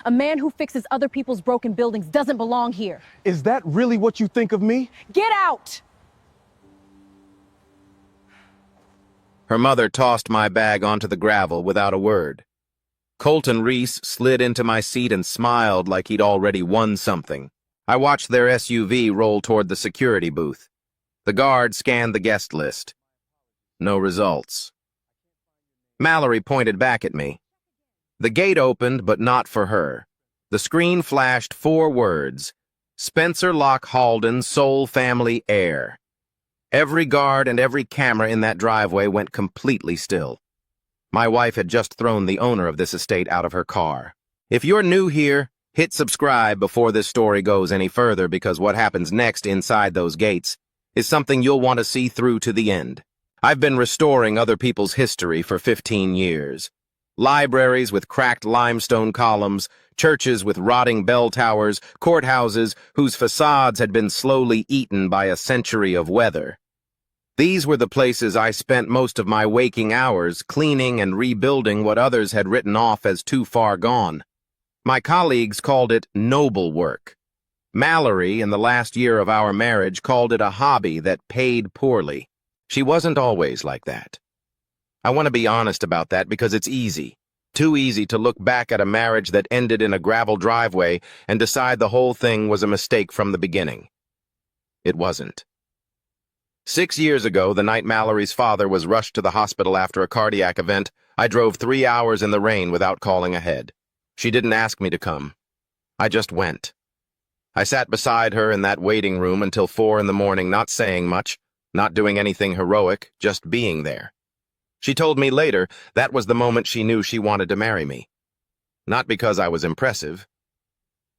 A man who fixes other people's broken buildings doesn't belong here. Is that really what you think of me? Get out! Her mother tossed my bag onto the gravel without a word. Colton Reese slid into my seat and smiled like he'd already won something. I watched their SUV roll toward the security booth. The guard scanned the guest list. No results. Mallory pointed back at me. The gate opened, but not for her. The screen flashed 4 words: Spencer Locke Halden, sole family heir. Every guard and every camera in that driveway went completely still. My wife had just thrown the owner of this estate out of her car. If you're new here, hit subscribe before this story goes any further, because what happens next inside those gates is something you'll want to see through to the end. I've been restoring other people's history for 15 years. Libraries with cracked limestone columns, churches with rotting bell towers, courthouses whose facades had been slowly eaten by a century of weather. These were the places I spent most of my waking hours cleaning and rebuilding what others had written off as too far gone. My colleagues called it noble work. Mallory, in the last year of our marriage, called it a hobby that paid poorly. She wasn't always like that. I want to be honest about that because it's easy. Too easy to look back at a marriage that ended in a gravel driveway and decide the whole thing was a mistake from the beginning. It wasn't. 6 years ago, the night Mallory's father was rushed to the hospital after a cardiac event, I drove 3 hours in the rain without calling ahead. She didn't ask me to come. I just went. I sat beside her in that waiting room until 4 in the morning, not saying much, not doing anything heroic, just being there. She told me later that was the moment she knew she wanted to marry me. Not because I was impressive,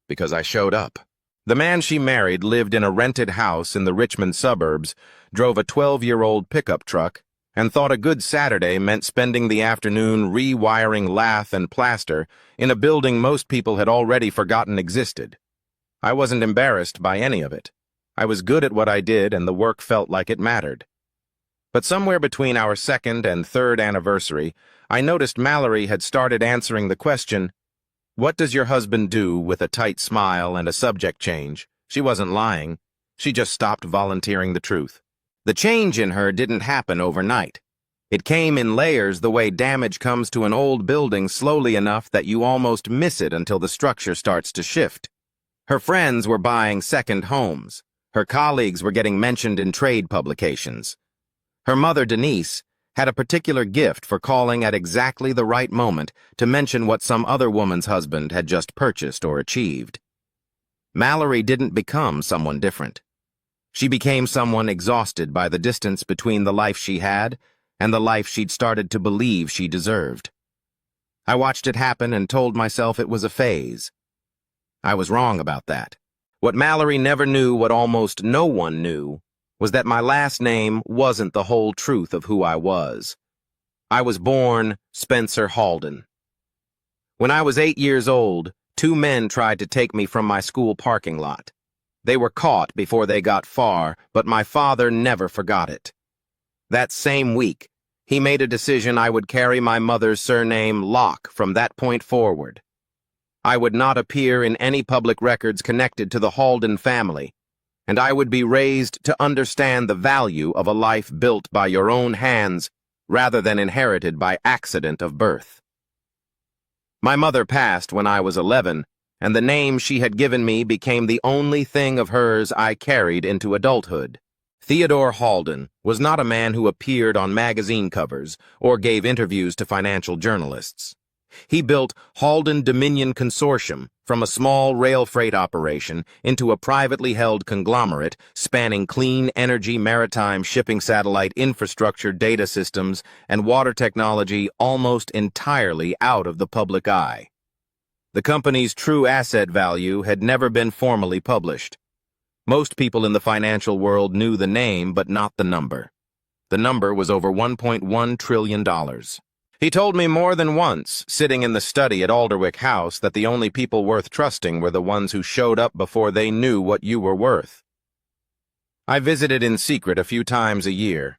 because I showed up. The man she married lived in a rented house in the Richmond suburbs, drove a 12-year-old pickup truck, and thought a good Saturday meant spending the afternoon rewiring lath and plaster in a building most people had already forgotten existed. I wasn't embarrassed by any of it. I was good at what I did, and the work felt like it mattered. But somewhere between our 2nd and 3rd anniversary, I noticed Mallory had started answering the question, "What does your husband do?" with a tight smile and a subject change. She wasn't lying. She just stopped volunteering the truth. The change in her didn't happen overnight. It came in layers, the way damage comes to an old building slowly enough that you almost miss it until the structure starts to shift. Her friends were buying second homes. Her colleagues were getting mentioned in trade publications. Her mother, Denise, had a particular gift for calling at exactly the right moment to mention what some other woman's husband had just purchased or achieved. Mallory didn't become someone different. She became someone exhausted by the distance between the life she had and the life she'd started to believe she deserved. I watched it happen and told myself it was a phase. I was wrong about that. What Mallory never knew, what almost no one knew, was that my last name wasn't the whole truth of who I was. I was born Spencer Halden. When I was 8 years old, 2 men tried to take me from my school parking lot. They were caught before they got far, but my father never forgot it. That same week, he made a decision I would carry my mother's surname Locke from that point forward. I would not appear in any public records connected to the Halden family, and I would be raised to understand the value of a life built by your own hands rather than inherited by accident of birth. My mother passed when I was 11, and the name she had given me became the only thing of hers I carried into adulthood. Theodore Halden was not a man who appeared on magazine covers or gave interviews to financial journalists. He built Halden Dominion Consortium from a small rail freight operation into a privately held conglomerate spanning clean energy, maritime shipping, satellite infrastructure, data systems, and water technology almost entirely out of the public eye. The company's true asset value had never been formally published. Most people in the financial world knew the name, but not the number. The number was over $1.1 trillion. He told me more than once, sitting in the study at Alderwick House, that the only people worth trusting were the ones who showed up before they knew what you were worth. I visited in secret a few times a year.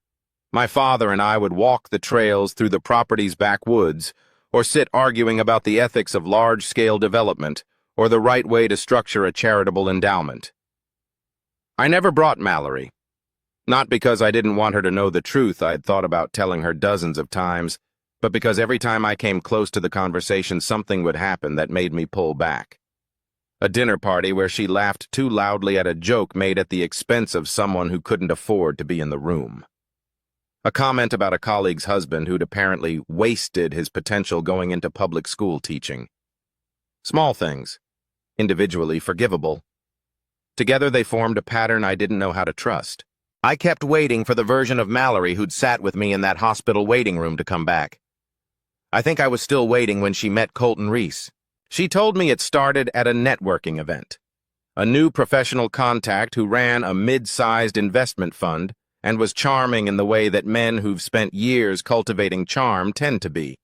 My father and I would walk the trails through the property's backwoods, or sit arguing about the ethics of large-scale development, or the right way to structure a charitable endowment. I never brought Mallory. Not because I didn't want her to know the truth I'd thought about telling her dozens of times, but because every time I came close to the conversation, something would happen that made me pull back. A dinner party where she laughed too loudly at a joke made at the expense of someone who couldn't afford to be in the room. A comment about a colleague's husband who'd apparently wasted his potential going into public school teaching. Small things, individually forgivable. Together they formed a pattern I didn't know how to trust. I kept waiting for the version of Mallory who'd sat with me in that hospital waiting room to come back. I think I was still waiting when she met Colton Reese. She told me it started at a networking event. A new professional contact who ran a mid-sized investment fund and was charming in the way that men who've spent years cultivating charm tend to be.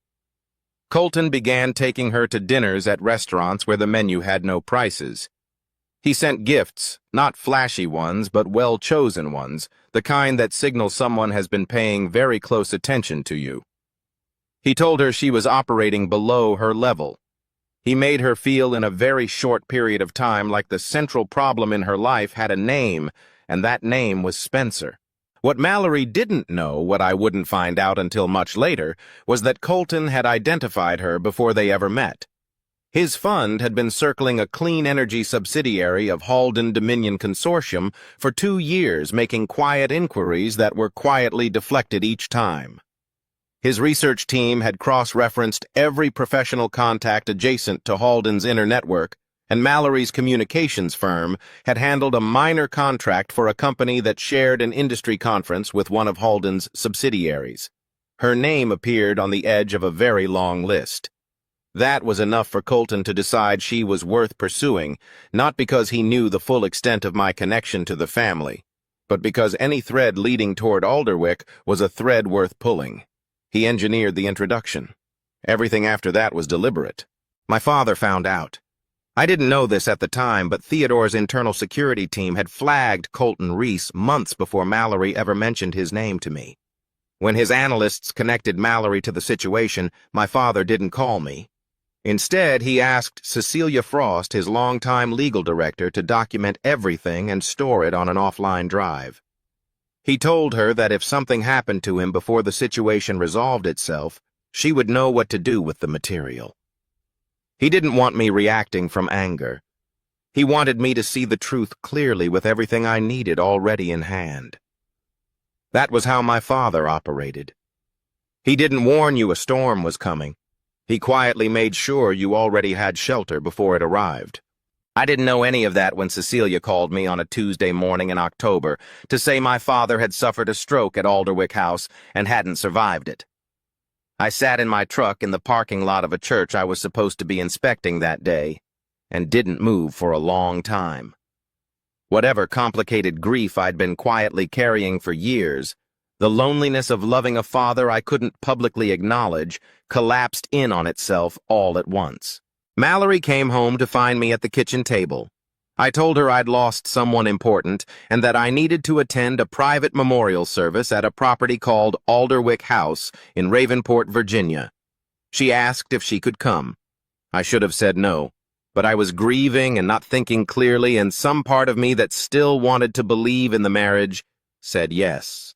Colton began taking her to dinners at restaurants where the menu had no prices. He sent gifts, not flashy ones, but well-chosen ones, the kind that signal someone has been paying very close attention to you. He told her she was operating below her level. He made her feel in a very short period of time like the central problem in her life had a name, and that name was Spencer. What Mallory didn't know, what I wouldn't find out until much later, was that Colton had identified her before they ever met. His fund had been circling a clean energy subsidiary of Halden Dominion Consortium for 2 years, making quiet inquiries that were quietly deflected each time. His research team had cross-referenced every professional contact adjacent to Halden's inner network, and Mallory's communications firm had handled a minor contract for a company that shared an industry conference with one of Halden's subsidiaries. Her name appeared on the edge of a very long list. That was enough for Colton to decide she was worth pursuing, not because he knew the full extent of my connection to the family, but because any thread leading toward Alderwick was a thread worth pulling. He engineered the introduction. Everything after that was deliberate. My father found out. I didn't know this at the time, but Theodore's internal security team had flagged Colton Reese months before Mallory ever mentioned his name to me. When his analysts connected Mallory to the situation, my father didn't call me. Instead, he asked Cecilia Frost, his longtime legal director, to document everything and store it on an offline drive. He told her that if something happened to him before the situation resolved itself, she would know what to do with the material. He didn't want me reacting from anger. He wanted me to see the truth clearly with everything I needed already in hand. That was how my father operated. He didn't warn you a storm was coming. He quietly made sure you already had shelter before it arrived. I didn't know any of that when Cecilia called me on a Tuesday morning in October to say my father had suffered a stroke at Alderwick House and hadn't survived it. I sat in my truck in the parking lot of a church I was supposed to be inspecting that day, and didn't move for a long time. Whatever complicated grief I'd been quietly carrying for years, the loneliness of loving a father I couldn't publicly acknowledge collapsed in on itself all at once. Mallory came home to find me at the kitchen table. I told her I'd lost someone important and that I needed to attend a private memorial service at a property called Alderwick House in Ravenport, Virginia. She asked if she could come. I should have said no, but I was grieving and not thinking clearly, and some part of me that still wanted to believe in the marriage said yes.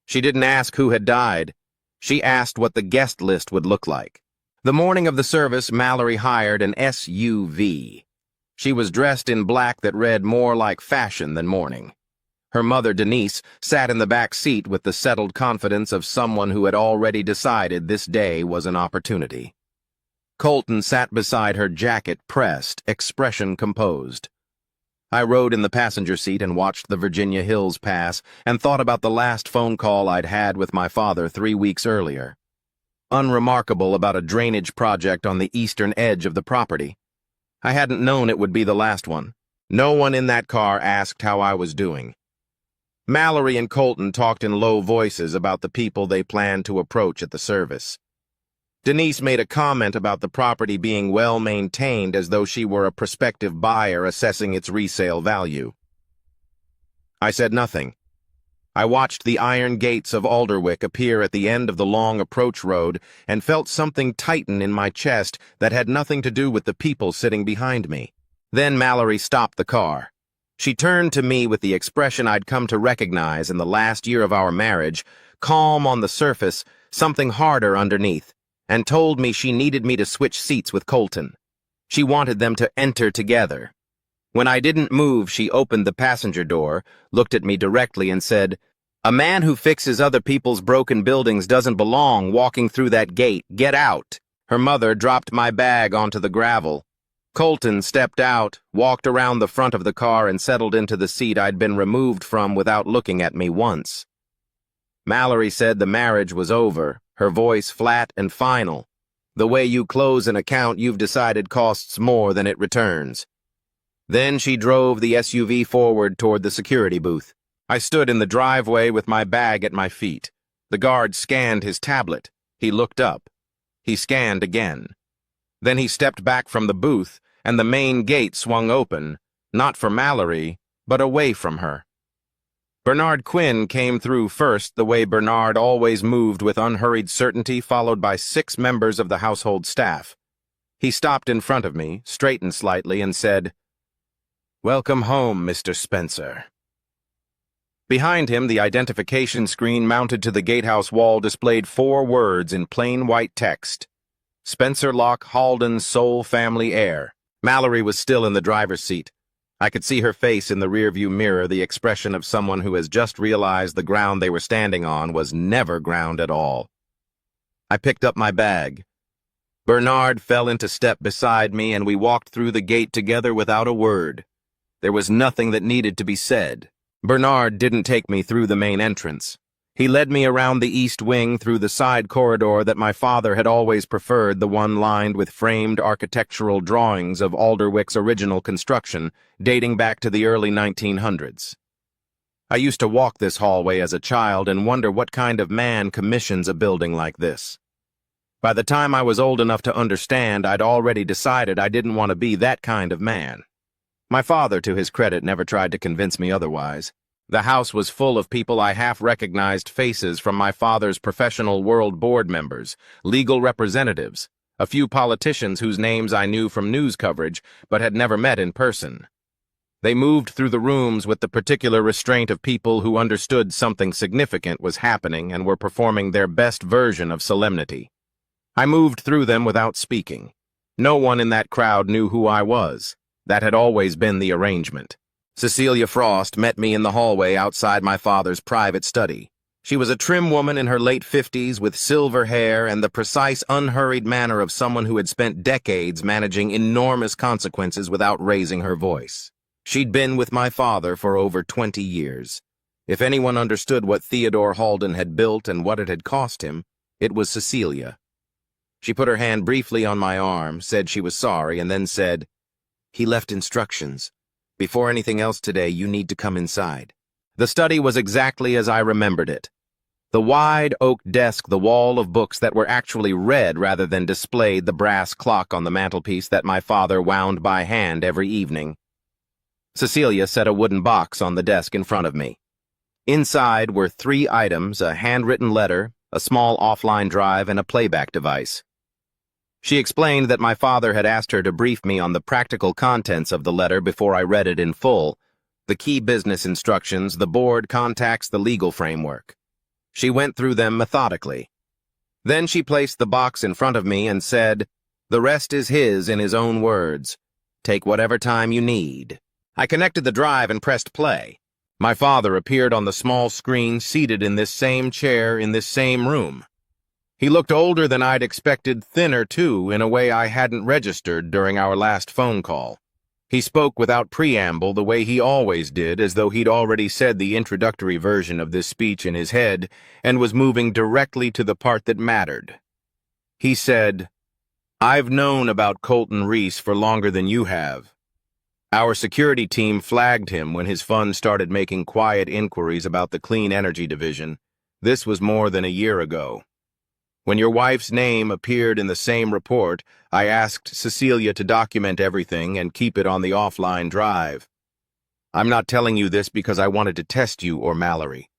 She didn't ask who had died. She asked what the guest list would look like. The morning of the service, Mallory hired an SUV. She was dressed in black that read more like fashion than mourning. Her mother, Denise, sat in the back seat with the settled confidence of someone who had already decided this day was an opportunity. Colton sat beside her, jacket pressed, expression composed. I rode in the passenger seat and watched the Virginia hills pass and thought about the last phone call I'd had with my father 3 weeks earlier. Unremarkable about a drainage project on the eastern edge of the property. I hadn't known it would be the last one. No one in that car asked how I was doing. Mallory and Colton talked in low voices about the people they planned to approach at the service. Denise made a comment about the property being well maintained, as though she were a prospective buyer assessing its resale value. I said nothing. I watched the iron gates of Alderwick appear at the end of the long approach road and felt something tighten in my chest that had nothing to do with the people sitting behind me. Then Mallory stopped the car. She turned to me with the expression I'd come to recognize in the last year of our marriage, calm on the surface, something harder underneath, and told me she needed me to switch seats with Colton. She wanted them to enter together. When I didn't move, she opened the passenger door, looked at me directly, and said, "A man who fixes other people's broken buildings doesn't belong walking through that gate. Get out." Her mother dropped my bag onto the gravel. Colton stepped out, walked around the front of the car, and settled into the seat I'd been removed from without looking at me once. Mallory said the marriage was over, her voice flat and final. "The way you close an account you've decided costs more than it returns." Then she drove the SUV forward toward the security booth. I stood in the driveway with my bag at my feet. The guard scanned his tablet. He looked up. He scanned again. Then he stepped back from the booth, and the main gate swung open, not for Mallory, but away from her. Bernard Quinn came through first, the way Bernard always moved, with unhurried certainty, followed by 6 members of the household staff. He stopped in front of me, straightened slightly, and said, "Welcome home, Mr. Spencer." Behind him, the identification screen mounted to the gatehouse wall displayed 4 words in plain white text. Spencer Locke Halden's sole family heir. Mallory was still in the driver's seat. I could see her face in the rearview mirror, the expression of someone who has just realized the ground they were standing on was never ground at all. I picked up my bag. Bernard fell into step beside me, and we walked through the gate together without a word. There was nothing that needed to be said. Bernard didn't take me through the main entrance. He led me around the east wing through the side corridor that my father had always preferred, the one lined with framed architectural drawings of Alderwick's original construction, dating back to the early 1900s. I used to walk this hallway as a child and wonder what kind of man commissions a building like this. By the time I was old enough to understand, I'd already decided I didn't want to be that kind of man. My father, to his credit, never tried to convince me otherwise. The house was full of people I half-recognized faces from my father's professional world board members, legal representatives, a few politicians whose names I knew from news coverage but had never met in person. They moved through the rooms with the particular restraint of people who understood something significant was happening and were performing their best version of solemnity. I moved through them without speaking. No one in that crowd knew who I was. That had always been the arrangement. Cecilia Frost met me in the hallway outside my father's private study. She was a trim woman in her late 50s with silver hair and the precise, unhurried manner of someone who had spent decades managing enormous consequences without raising her voice. She'd been with my father for over 20 years. If anyone understood what Theodore Halden had built and what it had cost him, it was Cecilia. She put her hand briefly on my arm, said she was sorry, and then said, "He left instructions. Before anything else today, you need to come inside." The study was exactly as I remembered it. The wide oak desk, the wall of books that were actually read rather than displayed, the brass clock on the mantelpiece that my father wound by hand every evening. Cecilia set a wooden box on the desk in front of me. Inside were 3 items, a handwritten letter, a small offline drive, and a playback device. She explained that my father had asked her to brief me on the practical contents of the letter before I read it in full. The key business instructions, the board contacts, the legal framework. She went through them methodically. Then she placed the box in front of me and said, "The rest is his in his own words. Take whatever time you need." I connected the drive and pressed play. My father appeared on the small screen, seated in this same chair in this same room. He looked older than I'd expected, thinner too, in a way I hadn't registered during our last phone call. He spoke without preamble, the way he always did, as though he'd already said the introductory version of this speech in his head and was moving directly to the part that mattered. He said, "I've known about Colton Reese for longer than you have. Our security team flagged him when his fund started making quiet inquiries about the clean energy division. This was more than a year ago. When your wife's name appeared in the same report, I asked Cecilia to document everything and keep it on the offline drive. I'm not telling you this because I wanted to test you or Mallory.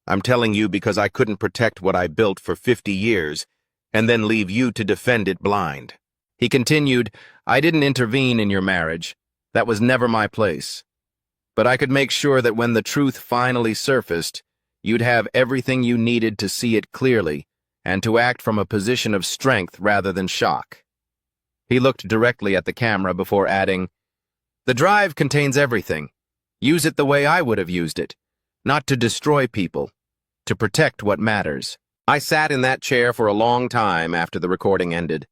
I'm telling you because I couldn't protect what I built for 50 years and then leave you to defend it blind. He continued, I didn't intervene in your marriage. That was never my place. But I could make sure that when the truth finally surfaced, you'd have everything you needed to see it clearly and to act from a position of strength rather than shock. He looked directly at the camera before adding, The drive contains everything. Use it the way I would have used it, not to destroy people, to protect what matters. I sat in that chair for a long time after the recording ended.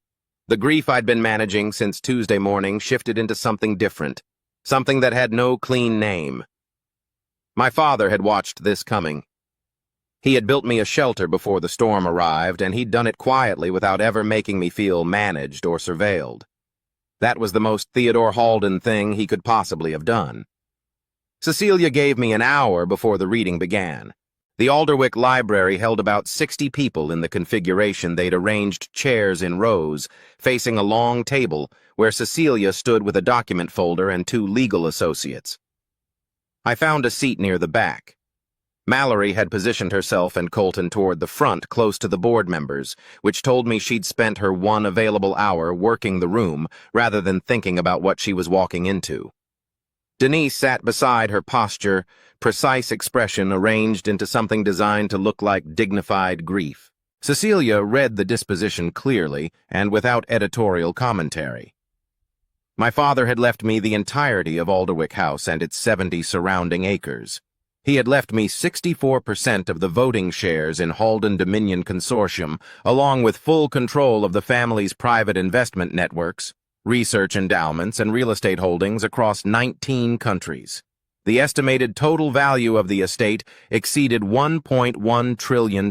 The grief I'd been managing since Tuesday morning shifted into something different, something that had no clean name. My father had watched this coming. He had built me a shelter before the storm arrived, and he'd done it quietly without ever making me feel managed or surveilled. That was the most Theodore Halden thing he could possibly have done. Cecilia gave me an hour before the reading began. The Alderwick Library held about 60 people in the configuration. They'd arranged chairs in rows, facing a long table where Cecilia stood with a document folder and 2 legal associates. I found a seat near the back. Mallory had positioned herself and Colton toward the front, close to the board members, which told me she'd spent her one available hour working the room rather than thinking about what she was walking into. Denise sat beside her, posture, precise expression arranged into something designed to look like dignified grief. Cecilia read the disposition clearly and without editorial commentary. My father had left me the entirety of Alderwick House and its 70 surrounding acres. He had left me 64% of the voting shares in Halden Dominion Consortium, along with full control of the family's private investment networks, research endowments, and real estate holdings across 19 countries. The estimated total value of the estate exceeded $1.1 trillion.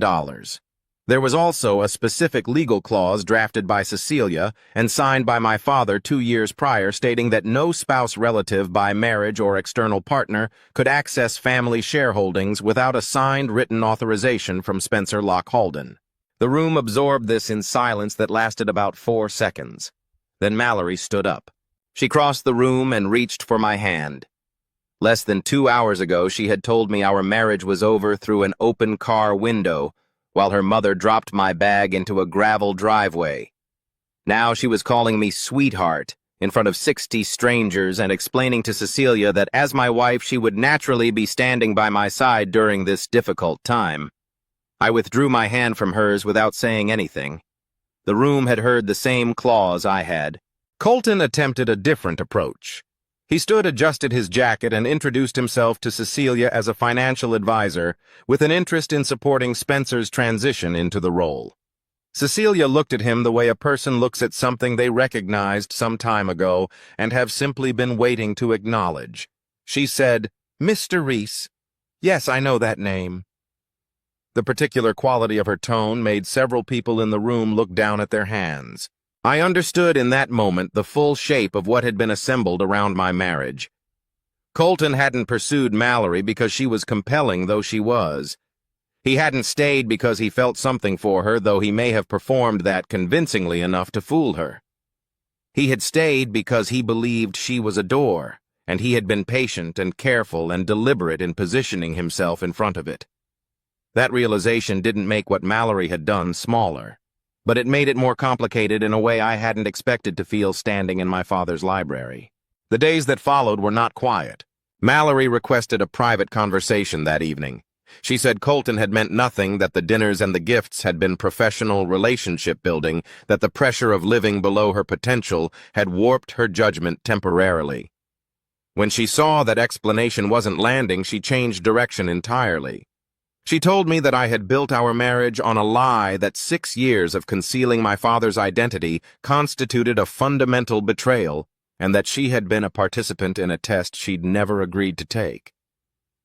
There was also a specific legal clause drafted by Cecilia and signed by my father 2 years prior stating that no spouse relative by marriage or external partner could access family shareholdings without a signed written authorization from Spencer Locke Halden. The room absorbed this in silence that lasted about 4 seconds. Then Mallory stood up. She crossed the room and reached for my hand. Less than 2 hours ago, she had told me our marriage was over through an open car window, while her mother dropped my bag into a gravel driveway. Now she was calling me sweetheart in front of 60 strangers and explaining to Cecilia that as my wife she would naturally be standing by my side during this difficult time. I withdrew my hand from hers without saying anything. The room had heard the same clause I had. Colton attempted a different approach. He adjusted his jacket and introduced himself to Cecilia as a financial advisor with an interest in supporting Spencer's transition into the role. Cecilia looked at him the way a person looks at something they recognized some time ago and have simply been waiting to acknowledge. She said, "Mr. Reese. Yes, I know that name." The particular quality of her tone made several people in the room look down at their hands. I understood in that moment the full shape of what had been assembled around my marriage. Colton hadn't pursued Mallory because she was compelling, though she was. He hadn't stayed because he felt something for her, though he may have performed that convincingly enough to fool her. He had stayed because he believed she was a door, and he had been patient and careful and deliberate in positioning himself in front of it. That realization didn't make what Mallory had done smaller, but it made it more complicated in a way I hadn't expected to feel standing in my father's library. The days that followed were not quiet. Mallory requested a private conversation that evening. She said Colton had meant nothing, that the dinners and the gifts had been professional relationship building, that the pressure of living below her potential had warped her judgment temporarily. When she saw that explanation wasn't landing, she changed direction entirely. She told me that I had built our marriage on a lie, that 6 years of concealing my father's identity constituted a fundamental betrayal, and that she had been a participant in a test she'd never agreed to take.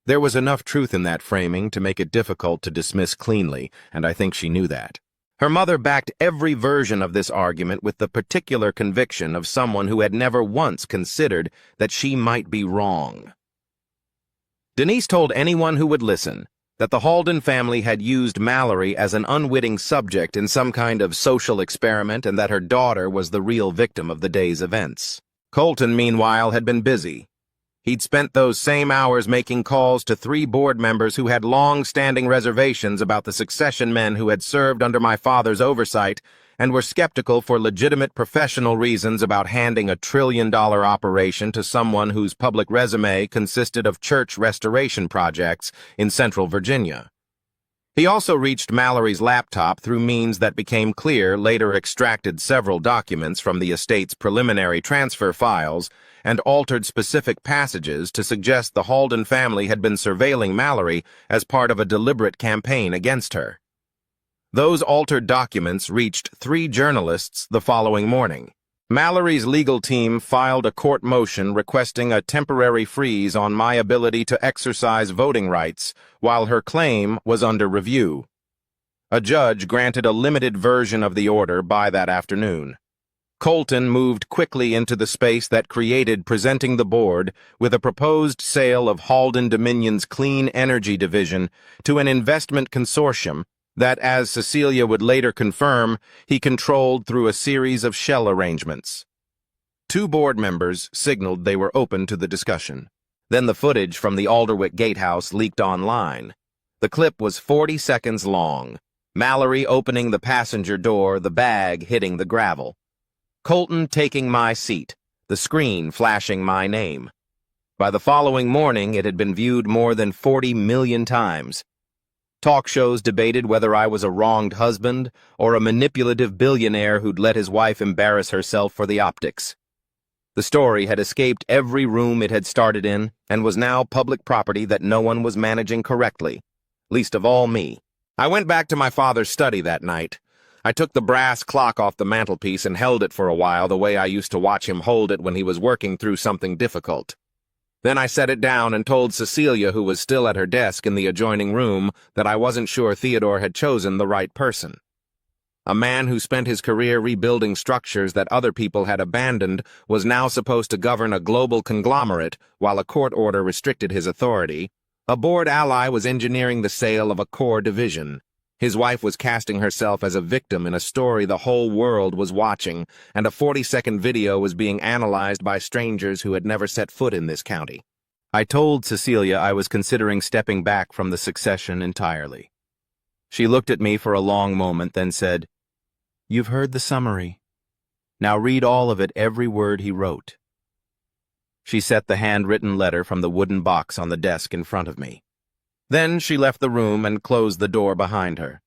There was enough truth in that framing to make it difficult to dismiss cleanly, and I think she knew that. Her mother backed every version of this argument with the particular conviction of someone who had never once considered that she might be wrong. Denise told anyone who would listen that the Halden family had used Mallory as an unwitting subject in some kind of social experiment and that her daughter was the real victim of the day's events. Colton, meanwhile, had been busy. He'd spent those same hours making calls to 3 board members who had long-standing reservations about the succession men who had served under my father's oversight and were skeptical for legitimate professional reasons about handing a trillion-dollar operation to someone whose public resume consisted of church restoration projects in Central Virginia. He also reached Mallory's laptop through means that became clear, later extracted several documents from the estate's preliminary transfer files, and altered specific passages to suggest the Halden family had been surveilling Mallory as part of a deliberate campaign against her. Those altered documents reached 3 journalists the following morning. Mallory's legal team filed a court motion requesting a temporary freeze on my ability to exercise voting rights while her claim was under review. A judge granted a limited version of the order by that afternoon. Colton moved quickly into the space that created presenting the board with a proposed sale of Halden Dominion's clean energy division to an investment consortium that, as Cecilia would later confirm, he controlled through a series of shell arrangements. 2 board members signaled they were open to the discussion. Then the footage from the Alderwick Gatehouse leaked online. The clip was 40 seconds long. Mallory opening the passenger door, the bag hitting the gravel. Colton taking my seat, the screen flashing my name. By the following morning, it had been viewed more than 40 million times. Talk shows debated whether I was a wronged husband or a manipulative billionaire who'd let his wife embarrass herself for the optics. The story had escaped every room it had started in and was now public property that no one was managing correctly, least of all me. I went back to my father's study that night. I took the brass clock off the mantelpiece and held it for a while the way I used to watch him hold it when he was working through something difficult. Then I set it down and told Cecilia, who was still at her desk in the adjoining room, that I wasn't sure Theodore had chosen the right person. A man who spent his career rebuilding structures that other people had abandoned was now supposed to govern a global conglomerate while a court order restricted his authority. A board ally was engineering the sale of a core division. His wife was casting herself as a victim in a story the whole world was watching, and a 40-second video was being analyzed by strangers who had never set foot in this county. I told Cecilia I was considering stepping back from the succession entirely. She looked at me for a long moment, then said, "You've heard the summary. Now read all of it, every word he wrote." She set the handwritten letter from the wooden box on the desk in front of me. Then she left the room and closed the door behind her.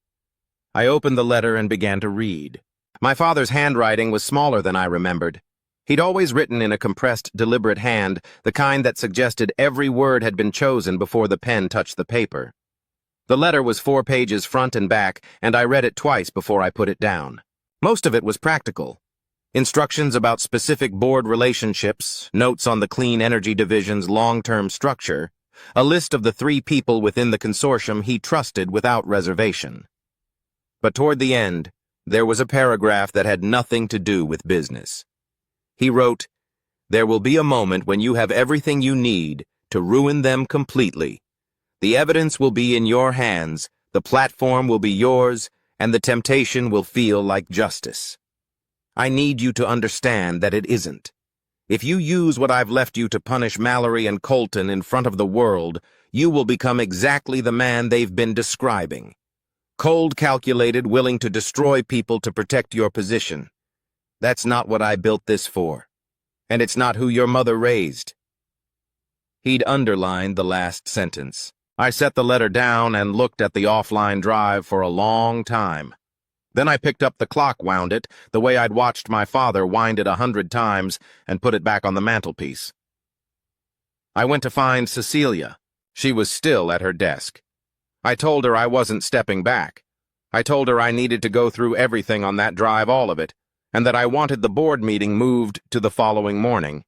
I opened the letter and began to read. My father's handwriting was smaller than I remembered. He'd always written in a compressed, deliberate hand, the kind that suggested every word had been chosen before the pen touched the paper. The letter was 4 pages front and back, and I read it twice before I put it down. Most of it was practical. Instructions about specific board relationships, notes on the clean energy division's long-term structure, a list of the 3 people within the consortium he trusted without reservation. But toward the end, there was a paragraph that had nothing to do with business. He wrote, "There will be a moment when you have everything you need to ruin them completely. The evidence will be in your hands, the platform will be yours, and the temptation will feel like justice. I need you to understand that it isn't. If you use what I've left you to punish Mallory and Colton in front of the world, you will become exactly the man they've been describing. Cold calculated, willing to destroy people to protect your position. That's not what I built this for. And it's not who your mother raised." He'd underlined the last sentence. I set the letter down and looked at the offline drive for a long time. Then I picked up the clock, wound it, the way I'd watched my father wind it 100 times, and put it back on the mantelpiece. I went to find Cecilia. She was still at her desk. I told her I wasn't stepping back. I told her I needed to go through everything on that drive, all of it, and that I wanted the board meeting moved to the following morning.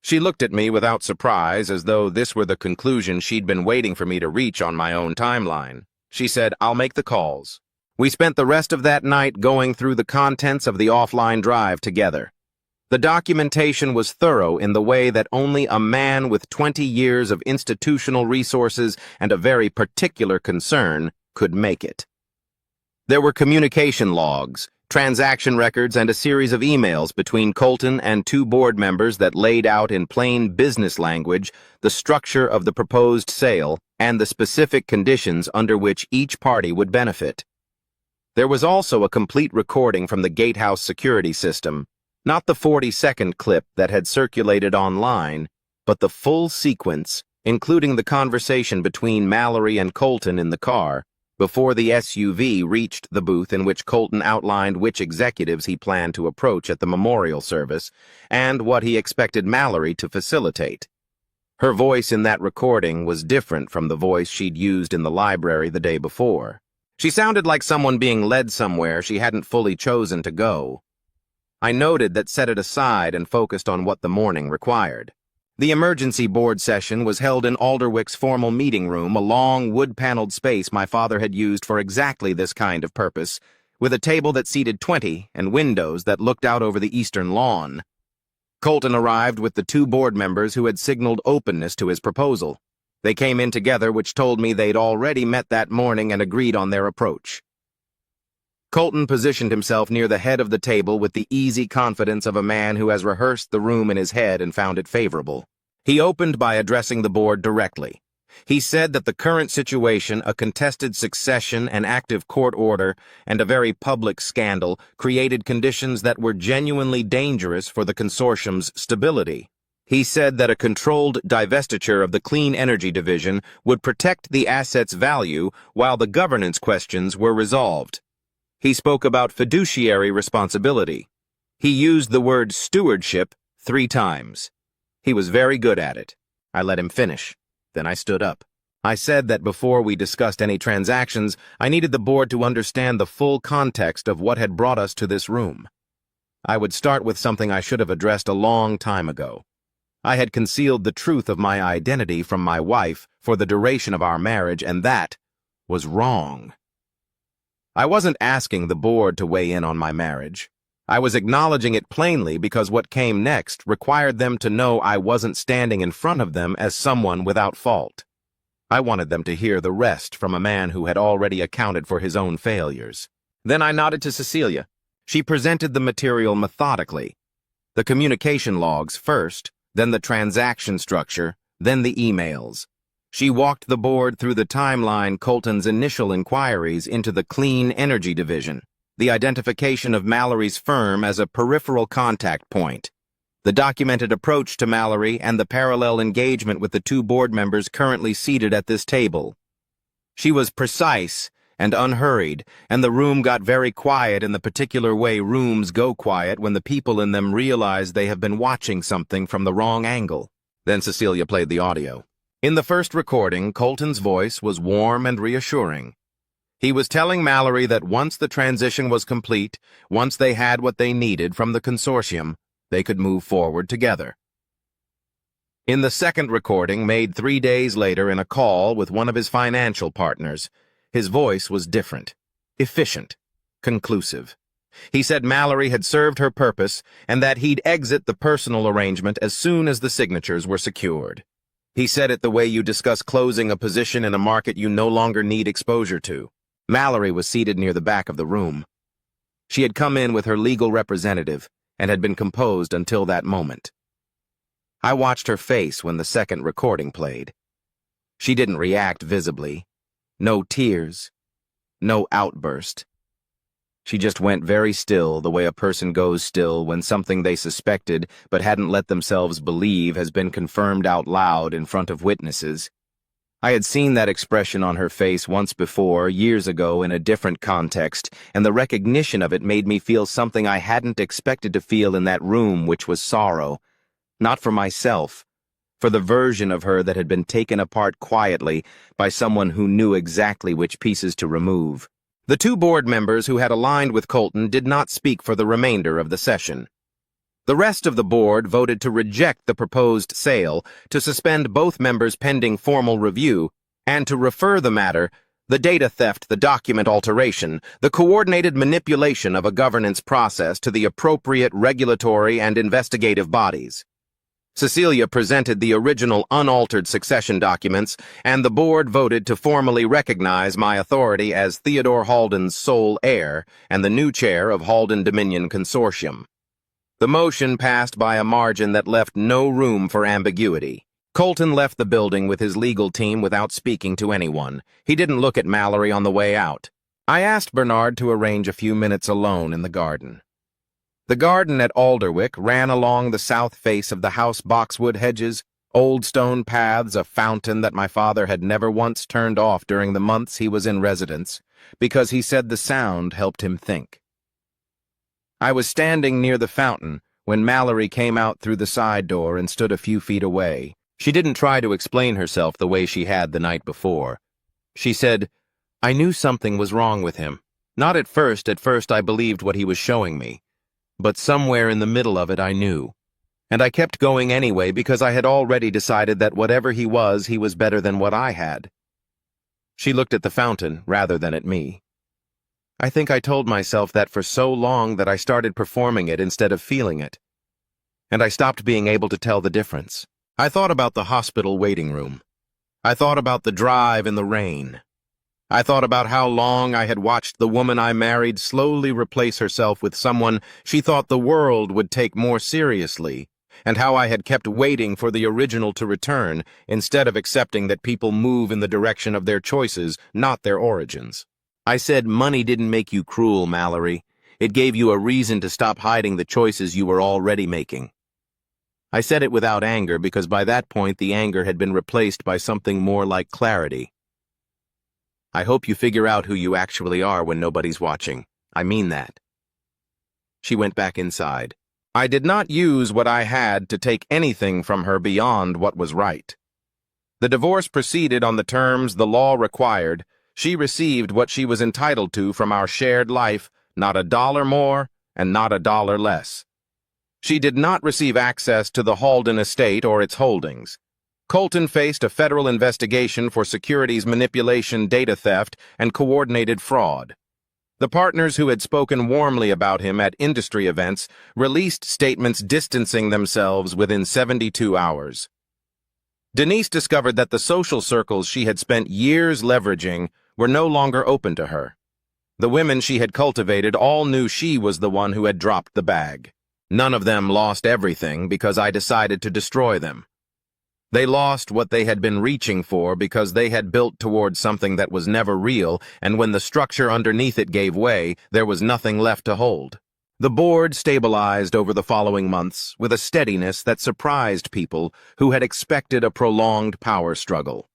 She looked at me without surprise, as though this were the conclusion she'd been waiting for me to reach on my own timeline. She said, "I'll make the calls." We spent the rest of that night going through the contents of the offline drive together. The documentation was thorough in the way that only a man with 20 years of institutional resources and a very particular concern could make it. There were communication logs, transaction records, and a series of emails between Colton and two board members that laid out in plain business language the structure of the proposed sale and the specific conditions under which each party would benefit. There was also a complete recording from the gatehouse security system, not the 40-second clip that had circulated online, but the full sequence, including the conversation between Mallory and Colton in the car, before the SUV reached the booth in which Colton outlined which executives he planned to approach at the memorial service and what he expected Mallory to facilitate. Her voice in that recording was different from the voice she'd used in the library the day before. She sounded like someone being led somewhere she hadn't fully chosen to go. I noted that set it aside and focused on what the morning required. The emergency board session was held in Alderwick's formal meeting room, a long, wood-paneled space my father had used for exactly this kind of purpose, with a table that seated 20 and windows that looked out over the eastern lawn. Colton arrived with the two board members who had signaled openness to his proposal. They came in together, which told me they'd already met that morning and agreed on their approach. Colton positioned himself near the head of the table with the easy confidence of a man who has rehearsed the room in his head and found it favorable. He opened by addressing the board directly. He said that the current situation, a contested succession, an active court order, and a very public scandal created conditions that were genuinely dangerous for the consortium's stability. He said that a controlled divestiture of the Clean Energy Division would protect the asset's value while the governance questions were resolved. He spoke about fiduciary responsibility. He used the word stewardship 3 times. He was very good at it. I let him finish. Then I stood up. I said that before we discussed any transactions, I needed the board to understand the full context of what had brought us to this room. I would start with something I should have addressed a long time ago. I had concealed the truth of my identity from my wife for the duration of our marriage, and that was wrong. I wasn't asking the board to weigh in on my marriage. I was acknowledging it plainly because what came next required them to know I wasn't standing in front of them as someone without fault. I wanted them to hear the rest from a man who had already accounted for his own failures. Then I nodded to Cecilia. She presented the material methodically. The communication logs first, then the transaction structure, then the emails. She walked the board through the timeline Colton's initial inquiries into the Clean Energy Division, the identification of Mallory's firm as a peripheral contact point, the documented approach to Mallory, and the parallel engagement with the two board members currently seated at this table. She was precise and unhurried, and the room got very quiet in the particular way rooms go quiet when the people in them realize they have been watching something from the wrong angle. Then Cecilia played the audio. In the first recording, Colton's voice was warm and reassuring. He was telling Mallory that once the transition was complete, once they had what they needed from the consortium, they could move forward together. In the second recording, made 3 days later in a call with one of his financial partners, his voice was different, efficient, conclusive. He said Mallory had served her purpose and that he'd exit the personal arrangement as soon as the signatures were secured. He said it the way you discuss closing a position in a market you no longer need exposure to. Mallory was seated near the back of the room. She had come in with her legal representative and had been composed until that moment. I watched her face when the second recording played. She didn't react visibly. No tears. No outburst. She just went very still, the way a person goes still when something they suspected but hadn't let themselves believe has been confirmed out loud in front of witnesses. I had seen that expression on her face once before, years ago, in a different context, and the recognition of it made me feel something I hadn't expected to feel in that room, which was sorrow. Not for myself, for the version of her that had been taken apart quietly by someone who knew exactly which pieces to remove. The two board members who had aligned with Colton did not speak for the remainder of the session. The rest of the board voted to reject the proposed sale, to suspend both members pending formal review, and to refer the matter, the data theft, the document alteration, the coordinated manipulation of a governance process to the appropriate regulatory and investigative bodies. Cecilia presented the original unaltered succession documents, and the board voted to formally recognize my authority as Theodore Halden's sole heir and the new chair of Halden Dominion Consortium. The motion passed by a margin that left no room for ambiguity. Colton left the building with his legal team without speaking to anyone. He didn't look at Mallory on the way out. I asked Bernard to arrange a few minutes alone in the garden. The garden at Alderwick ran along the south face of the house boxwood hedges, old stone paths, a fountain that my father had never once turned off during the months he was in residence, because he said the sound helped him think. I was standing near the fountain when Mallory came out through the side door and stood a few feet away. She didn't try to explain herself the way she had the night before. She said, "I knew something was wrong with him. Not at first I believed what he was showing me. But somewhere in the middle of it I knew. And I kept going anyway because I had already decided that whatever he was better than what I had." She looked at the fountain rather than at me. I think I told myself that for so long that I started performing it instead of feeling it. And I stopped being able to tell the difference. I thought about the hospital waiting room. I thought about the drive in the rain. I thought about how long I had watched the woman I married slowly replace herself with someone she thought the world would take more seriously, and how I had kept waiting for the original to return instead of accepting that people move in the direction of their choices, not their origins. I said money didn't make you cruel, Mallory. It gave you a reason to stop hiding the choices you were already making. I said it without anger because by that point the anger had been replaced by something more like clarity. I hope you figure out who you actually are when nobody's watching. I mean that. She went back inside. I did not use what I had to take anything from her beyond what was right. The divorce proceeded on the terms the law required. She received what she was entitled to from our shared life, not a dollar more and not a dollar less. She did not receive access to the Halden estate or its holdings. Colton faced a federal investigation for securities manipulation, data theft, and coordinated fraud. The partners who had spoken warmly about him at industry events released statements distancing themselves within 72 hours. Denise discovered that the social circles she had spent years leveraging were no longer open to her. The women she had cultivated all knew she was the one who had dropped the bag. None of them lost everything because I decided to destroy them. They lost what they had been reaching for because they had built towards something that was never real, and when the structure underneath it gave way, there was nothing left to hold. The board stabilized over the following months with a steadiness that surprised people who had expected a prolonged power struggle.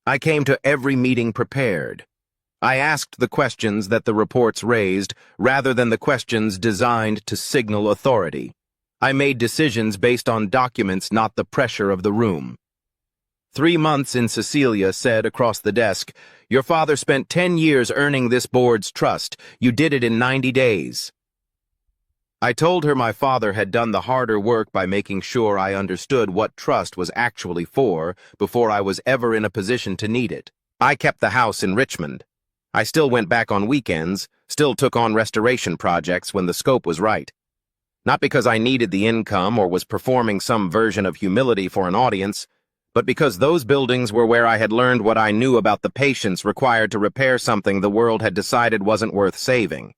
I came to every meeting prepared. I asked the questions that the reports raised rather than the questions designed to signal authority. I made decisions based on documents, not the pressure of the room. 3 months in, Cecilia said across the desk, "Your father spent 10 years earning this board's trust. You did it in 90 days. I told her my father had done the harder work by making sure I understood what trust was actually for before I was ever in a position to need it. I kept the house in Richmond. I still went back on weekends, still took on restoration projects when the scope was right. Not because I needed the income or was performing some version of humility for an audience, but because those buildings were where I had learned what I knew about the patience required to repair something the world had decided wasn't worth saving.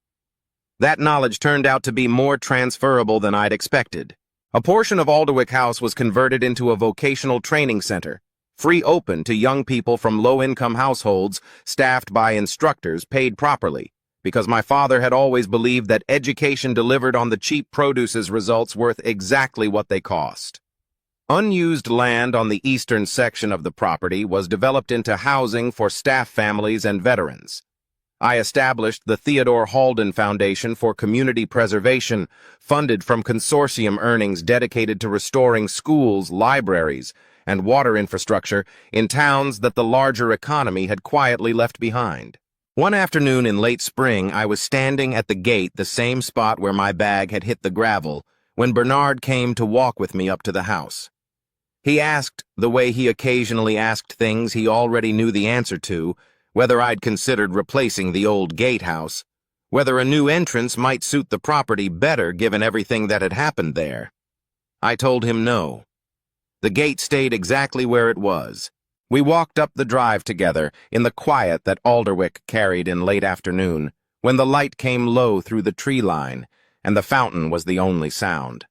That knowledge turned out to be more transferable than I'd expected. A portion of Alderwick House was converted into a vocational training center, free open to young people from low-income households, staffed by instructors paid properly, because my father had always believed that education delivered on the cheap produce's results worth exactly what they cost. Unused land on the eastern section of the property was developed into housing for staff families and veterans. I established the Theodore Halden Foundation for Community Preservation, funded from consortium earnings dedicated to restoring schools, libraries, and water infrastructure in towns that the larger economy had quietly left behind. One afternoon in late spring, I was standing at the gate, the same spot where my bag had hit the gravel, when Bernard came to walk with me up to the house. He asked, the way he occasionally asked things he already knew the answer to, whether I'd considered replacing the old gatehouse, whether a new entrance might suit the property better given everything that had happened there. I told him no. The gate stayed exactly where it was. We walked up the drive together in the quiet that Alderwick carried in late afternoon, when the light came low through the tree line, and the fountain was the only sound.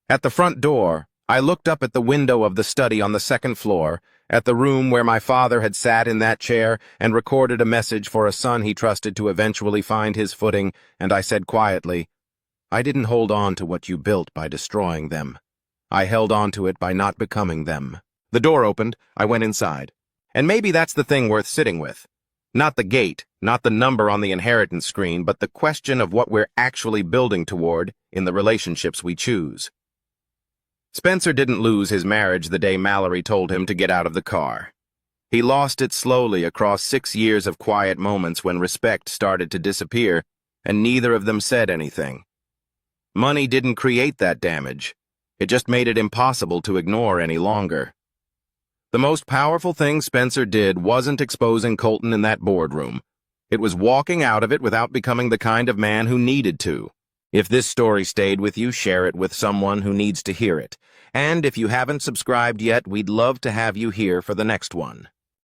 At the front door, I looked up at the window of the study on the second floor, at the room where my father had sat in that chair and recorded a message for a son he trusted to eventually find his footing, and I said quietly, "I didn't hold on to what you built by destroying them. I held on to it by not becoming them." The door opened, I went inside. And maybe that's the thing worth sitting with. Not the gate, not the number on the inheritance screen, but the question of what we're actually building toward in the relationships we choose. Spencer didn't lose his marriage the day Mallory told him to get out of the car. He lost it slowly across 6 years of quiet moments when respect started to disappear, and neither of them said anything. Money didn't create that damage. It just made it impossible to ignore any longer. The most powerful thing Spencer did wasn't exposing Colton in that boardroom. It was walking out of it without becoming the kind of man who needed to. If this story stayed with you, share it with someone who needs to hear it. And if you haven't subscribed yet, we'd love to have you here for the next one.